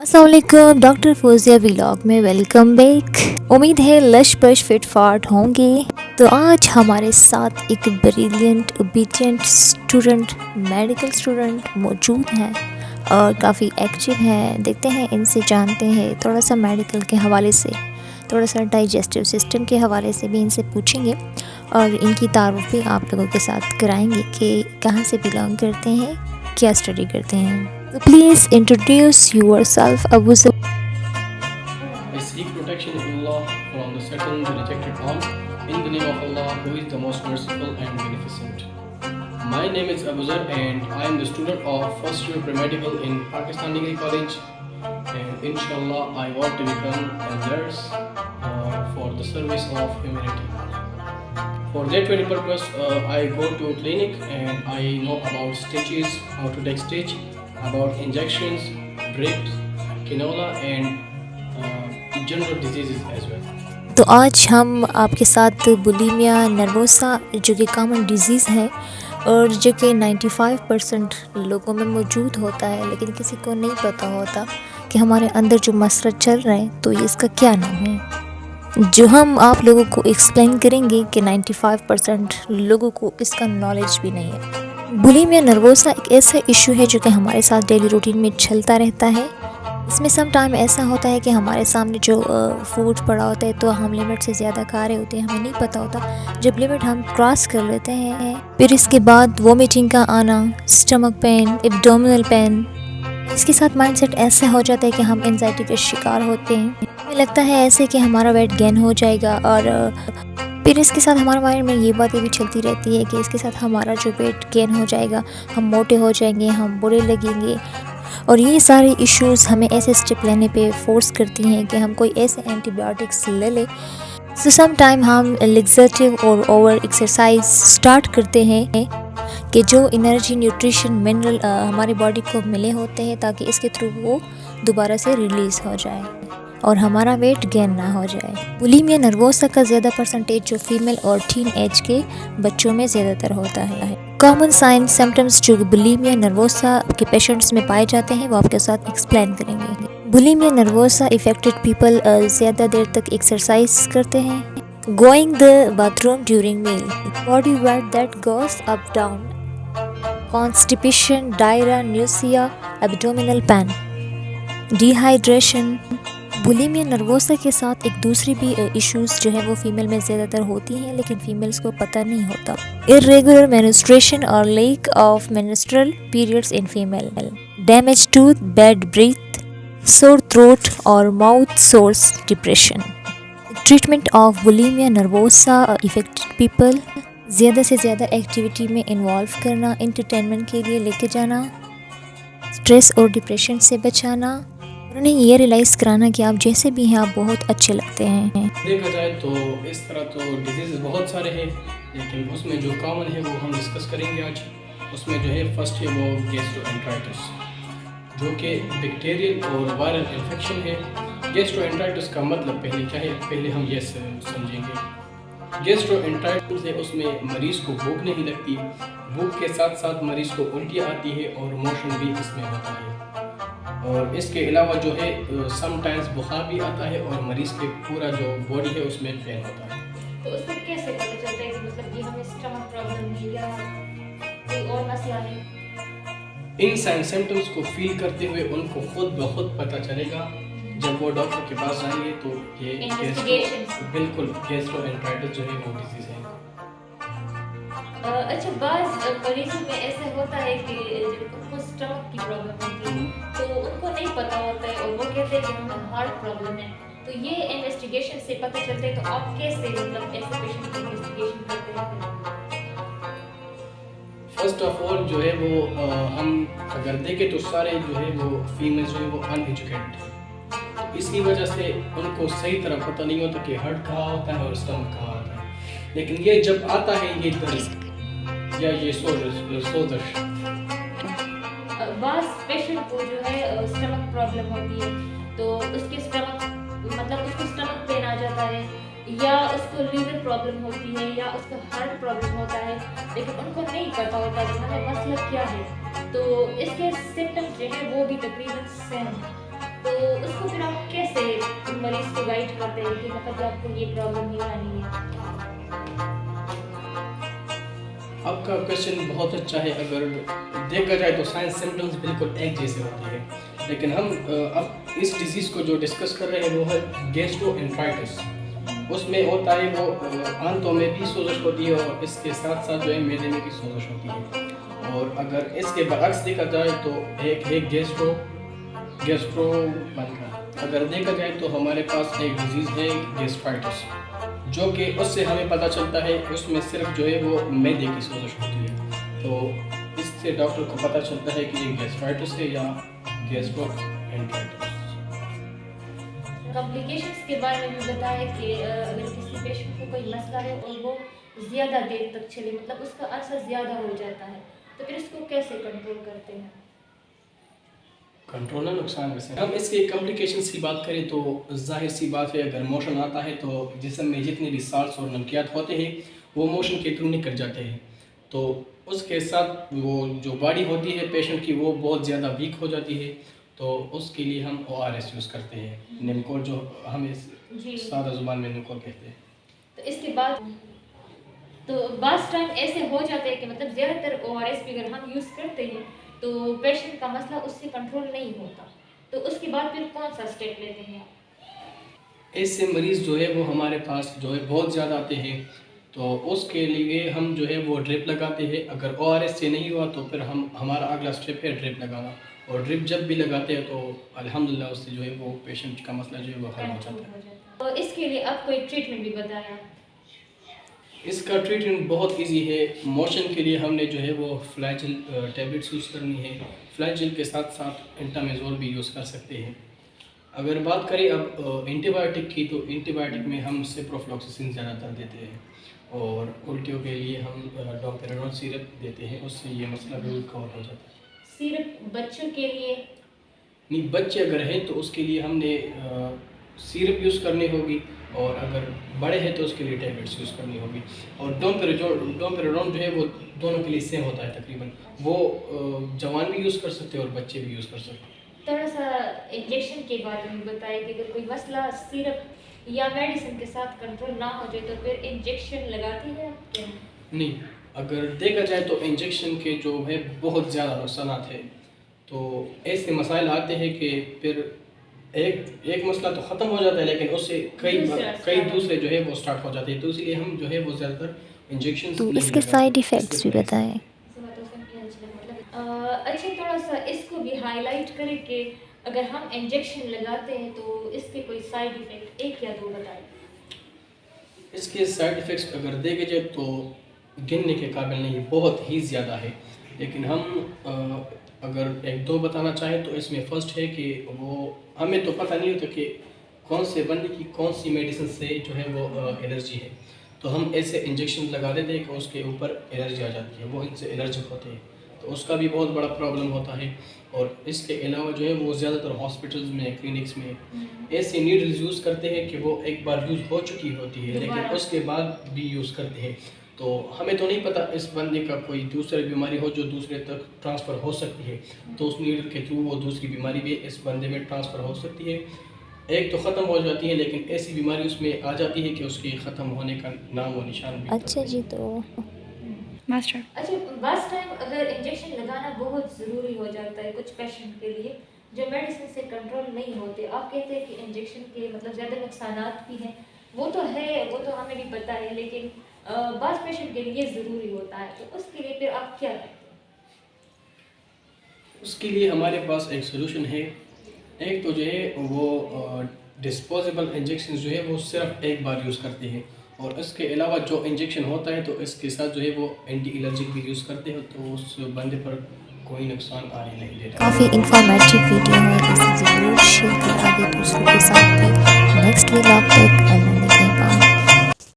अस्सलाम वालेकुम, doctor Fauzia vlog में वेलकम बैक। उम्मीद है लश पश फिट फाट होंगे। तो आज हमारे साथ एक brilliant obedient student, medical student मौजूद हैं और काफ़ी एक्टिव हैं। देखते हैं इनसे, जानते हैं थोड़ा सा मेडिकल के हवाले से, थोड़ा सा डाइजेस्टिव सिस्टम के हवाले से भी इनसे पूछेंगे और इनकी तारुफ भी आप लोगों के साथ कराएंगे कि कहाँ से बिलोंग करते हैं, क्या स्टडी करते हैं। So please introduce yourself, Abu Sab. I seek protection of Allah from the Satan, the rejected one, in the name of Allah, who is the most merciful and beneficent. My name is Abu Zar and I am the student of first year pre-medical in Pakistan Degree College, and inshallah I want to become a nurse for the service of humanity. For that very purpose, I go to a clinic and I know about stitches, how to take stitch, about injections, drips, cannula and general diseases as well. तो आज हम आपके साथ bulimia nervosa, जो कि common disease है और जो कि 95% लोगों में मौजूद होता है, लेकिन किसी को नहीं पता होता कि हमारे अंदर जो मसला चल रहा है तो ये इसका क्या नाम है, जो हम आप लोगों को एक्सप्लेन करेंगे कि 95% लोगों को इसका नॉलेज भी नहीं है। बुलिमिया नर्वोसा एक ऐसा इशू है जो कि हमारे साथ डेली रूटीन में चलता रहता है। इसमें सम टाइम ऐसा होता है कि हमारे सामने जो फूड पड़ा होता है तो हम लिमिट से ज़्यादा खा रहे होते हैं, हमें नहीं पता होता। जब लिमिट हम क्रॉस कर लेते हैं, फिर इसके बाद वोमिटिंग का आना, स्टमक पेन, एब्डोमिनल पेन, इसके साथ माइंडसेट ऐसा हो जाता है कि हम एंजाइटी का शिकार होते हैं। हमें लगता है ऐसे कि हमारा वेट गेन हो जाएगा और फिर इसके साथ हमारे माइंड में ये बातें भी चलती रहती है कि इसके साथ हमारा जो वेट गेन हो जाएगा, हम मोटे हो जाएंगे, हम बुरे लगेंगे। और ये सारे इश्यूज़ हमें ऐसे स्टेप लेने पे फोर्स करती हैं कि हम कोई ऐसे एंटीबायोटिक्स ले लें। सो सम टाइम हम लेक्सेटिव और ओवर एक्सरसाइज स्टार्ट करते हैं कि जो एनर्जी, न्यूट्रिशन, मिनरल हमारी बॉडी को मिले होते हैं ताकि इसके थ्रू वो दोबारा से रिलीज़ हो जाए और हमारा वेट गेन ना हो जाए। बुलिमिया नर्वोसा का ज़्यादा परसेंटेज जो फीमेल और टीन एज के बच्चों में ज़्यादातर होता है। कॉमन साइन सिम्टम्स जो बुलिमिया नर्वोसा के पेशेंट्स में पाए जाते हैं वो आपके साथ एक्सप्लेन करेंगे। बुलिमिया नर्वोसा इफेक्टेड पीपल ज़्यादा देर तक एक्सरसाइज करते हैं, going the bathroom during meal, body weight that goes up down, constipation, diarrhoea, nausea, abdominal pain, dehydration. Bulimia nervosa के साथ एक दूसरी भी इश्यूज जो है वो फीमेल में ज़्यादातर होती हैं, लेकिन फीमेल्स को पता नहीं होता। इर्रेगुलर मेंस्ट्रुएशन और lack of menstrual periods in female, damage tooth, bad breath, sore throat और mouth sores, depression. Treatment of bulimia nervosa affected people, ज़्यादा से ज़्यादा एक्टिविटी में इन्वॉल्व करना, इंटरटेनमेंट के लिए लेके जाना, स्ट्रेस और डिप्रेशन से बचाना, उन्हें ये रियलाइज़ कराना कि आप जैसे भी हैं आप बहुत अच्छे लगते हैं। देखा जाए तो इस तरह तो डिजीज़ बहुत सारे हैं, लेकिन उसमें जो कॉमन है वो हम डिस्कस करेंगे आज। उसमें जो है फर्स्ट है वो गैस्ट्रोएंटेराइटिस, जो कि बैक्टीरियल और वायरल इन्फेक्शन है। गैस्ट्रोएंटेराइटिस का मतलब पहले क्या है, पहले हम ये समझेंगे। गैस्ट्रोएंटेराइटिस है, उसमें मरीज़ को भूख नहीं लगती, भूख के साथ साथ मरीज़ को उल्टी आती है और मोशन भी इसमें होता है। और इसके अलावा जो है समटाइम्स बुखार भी आता है और मरीज़ के पूरा जो बॉडी है उसमें पेन होता है। तो उसको कैसे पता चलता है कि मतलब ये हमें स्टमक प्रॉब्लम है या कोई और मसला है? इन साइन सिम्टम्स को फील करते हुए उनको खुद ब खुद पता चलेगा जब वो डॉक्टर के पास जाएंगे। तो ये बिल्कुल गैस्ट्रोएंटेराइटिस जो है वो डिजीज़ है। अच्छा, बाज़ मरीजों में ऐसा होता है कि जब उनको स्टमक की प्रॉब्लम होती है तो उनको नहीं पता होता है और वो कहते हैं कि हमें हार्ट प्रॉब्लम है। तो ये इन्वेस्टिगेशन से पता चलता है। तो आप कैसे मतलब ऐसे पेशेंट की इन्वेस्टिगेशन करते हैं? फर्स्ट ऑफ ऑल जो है वो हम अगर देखें तो सारे जो है वो फीमेल्स जो है वो अनएजुकेटेड, तो इसकी वजह से उनको सही तरह पता नहीं होता कि हार्ट कहाँ होता है और स्टमक कहाँ होता है। लेकिन ये जब आता है ये दर्द या ये सोजश, बाज़ पेशेंट को जो है स्टमक प्रॉब्लम होती है तो उसके स्टमक मतलब उसको स्टमक पेन आ जाता है, या उसको लीवर प्रॉब्लम होती है, या उसको हार्ट प्रॉब्लम होता है, लेकिन उनको नहीं पता होता कि हमें मसला क्या है। तो इसके सिम्टम्स जो है वो भी तकरीबन सेम तो उसको फिर आप कैसे मरीज को गाइड करते हैं कि मतलब आपको ये प्रॉब्लम नहीं आनी है? आपका क्वेश्चन बहुत अच्छा है। अगर देखा जाए तो साइंस सिम्टम्स बिल्कुल एक जैसे होते हैं, लेकिन हम अब इस डिजीज़ को जो डिस्कस कर रहे हैं वो है गैस्ट्रोएंटेराइटिस। उसमें होता है वो आंतों में भी सोजश होती है और इसके साथ साथ जो है मैदे में भी सोजश होती है। और अगर इसके बरअक्स देखा जाए तो एक है गैस्ट्रो अगर देखा जाए तो हमारे पास एक डिजीज़ है गैस्ट्राइटिस, जो कि उससे हमें पता चलता है उसमें सिर्फ जो है वो मैदे की सोजश होती है। तो इससे डॉक्टर को पता चलता है कि ये गैस्ट्राइटिस है या गैस्ट्रोएंटेराइटिस। कॉम्प्लिकेशंस के बारे में भी बताया कि अगर किसी पेशेंट को कोई मसला है और वो ज़्यादा देर तक चले, मतलब उसका असर ज़्यादा हो जाता है, तो फिर इसको कैसे कंट्रोल करते हैं? कंट्रोल नुकसान वैसे हम इसके कॉम्प्लिकेशंस की बात करें तो जाहिर सी बात है, अगर मोशन आता है तो जिस्म में जितने भी साल्ट्स और नमकियात होते हैं वो मोशन के थ्रू निकल जाते हैं। तो उसके साथ वो जो बॉडी होती है पेशेंट की वो बहुत ज़्यादा वीक हो जाती है, तो उसके लिए हम ORS यूज़ करते हैं, निमकोल, जो हम जी। सादा ज़ुबान में निमकोल कहते हैं। तो इसके बाद तो बास टाइम ऐसे हो जाते हैं कि मतलब ज़्यादातर ORS भी अगर हम यूज़ करते हैं तो पेशेंट का मसला उससे कंट्रोल नहीं होता, तो उसके बाद फिर कौन सा स्टेप लेते हैं आप? ऐसे मरीज़ जो है वो हमारे पास जो है बहुत ज़्यादा आते हैं, तो उसके लिए हम जो है वो ड्रिप लगाते हैं। अगर ORS से नहीं हुआ तो फिर हमारा अगला स्टेप है ड्रिप लगाना, और ड्रिप जब भी लगाते हैं तो अल्हम्दुलिल्लाह उससे जो है वो पेशेंट का मसला जो है वो हल हो जाता है। तो इसके लिए आप कोई ट्रीटमेंट भी बताया? इसका ट्रीटमेंट बहुत इजी है। मोशन के लिए हमने जो है वो फ्लैजिल टैबलेट्स यूज़ करनी है। फ्लैजिल के साथ साथ एंटामेज़ोल भी यूज़ कर सकते हैं। अगर बात करें अब एंटीबायोटिक की, तो एंटीबायोटिक में हम सिप्रोफ्लॉक्सासिन ज़्यादातर देते हैं, और उल्टियों के लिए हम डोपेराडोन सिरप देते हैं, उससे ये मसला बिल्कुल कवर हो जाता है। सिर्फ बच्चों के लिए? नहीं, बच्चे अगर हैं तो उसके लिए हमने सिरप यूज़ करनी होगी, और अगर बड़े हैं तो उसके लिए टैबलेट्स यूज़ करनी होगी। और डोपेराडोन जो है वो दोनों के लिए सेम होता है तकरीबन, वो जवान भी यूज़ कर सकते हैं और बच्चे भी यूज़ कर सकते हैं। थोड़ा सा इंजेक्शन के बारे में बताइए कि अगर कोई मसला सिरप या मेडिसिन के साथ कंट्रोल ना हो जाए तो फिर इंजेक्शन लगाते हैं आप क्या? नहीं, अगर देखा जाए तो इंजेक्शन के जो है बहुत ज़्यादा नुकसानात हैं, तो ऐसे मसाइल आते हैं कि फिर एक मसला तो ख़त्म हो जाता है, लेकिन उससे कई दूसरे जो है वो स्टार्ट हो जाते हैं, तो इसलिए हम जो है वो ज़्यादातर इंजेक्शन तो इसके साइड इफ़ेक्ट्स भी बताएं। अच्छा, थोड़ा सा इसको भी हाईलाइट करें कि अगर हम इंजेक्शन लगाते हैं तो इसके कोई साइड इफ़ेक्ट एक या दो बताएं। इसके साइड इफ़ेक्ट्स अगर देखे जाए तो गिनने के काबिल नहीं, बहुत ही ज़्यादा है, लेकिन हम अगर एक दो बताना चाहें तो इसमें फ़र्स्ट है कि वो हमें तो पता नहीं होता कि कौन से बंदे की कौन सी मेडिसिन से जो है वो एलर्जी है, तो हम ऐसे इंजेक्शन लगा देते हैं कि उसके ऊपर एलर्जी आ जाती है, वो इनसे एलर्जिक होते हैं, तो उसका भी बहुत बड़ा प्रॉब्लम होता है। और इसके अलावा जो है वो ज़्यादातर हॉस्पिटल्स में, क्लिनिक्स में ऐसी नीडल्स यूज़ करते हैं कि वो एक बार यूज़ हो चुकी होती है, लेकिन उसके बाद भी यूज़ करते हैं, तो हमें तो नहीं पता इस बंदे का कोई दूसरी बीमारी हो जो दूसरे तक ट्रांसफ़र हो सकती है, तो उस नीडल के थ्रू वो दूसरी बीमारी भी इस बंदे में ट्रांसफ़र हो सकती है। एक तो ख़त्म हो जाती है, लेकिन ऐसी बीमारी उसमें आ जाती है कि उसके ख़त्म होने का नाम व निशान भी। अच्छा जी, तो मास्टर अच्छा, बस टाइम अगर इंजेक्शन लगाना बहुत ज़रूरी हो जाता है कुछ पेशेंट के लिए जो मेडिसिन से कंट्रोल नहीं होते, आप कहते हैं कि इंजेक्शन के मतलब ज़्यादा नुकसानात भी हैं, वो तो है, वो तो हमें भी पता है, लेकिन बास पेशेंट के लिए ज़रूरी होता है, तो उसके लिए फिर आप क्या करते हैं? उसके लिए हमारे पास एक सोल्यूशन है। एक तो जो है वो डिस्पोजेबल इंजेक्शन जो है वो सिर्फ एक बार यूज़ करते हैं, और इसके अलावा जो इंजेक्शन होता है तो इसके साथ जो है वो एंटी एलर्जिक भी यूज़ करते हैं, तो उस बंदे पर कोई नुकसान आने नहीं देता। काफ़ी इंफॉर्मेटिव वीडियो है, इसे ज़रूर शेयर करें आगे दूसरों के साथ भी। नेक्स्ट व्लॉग तक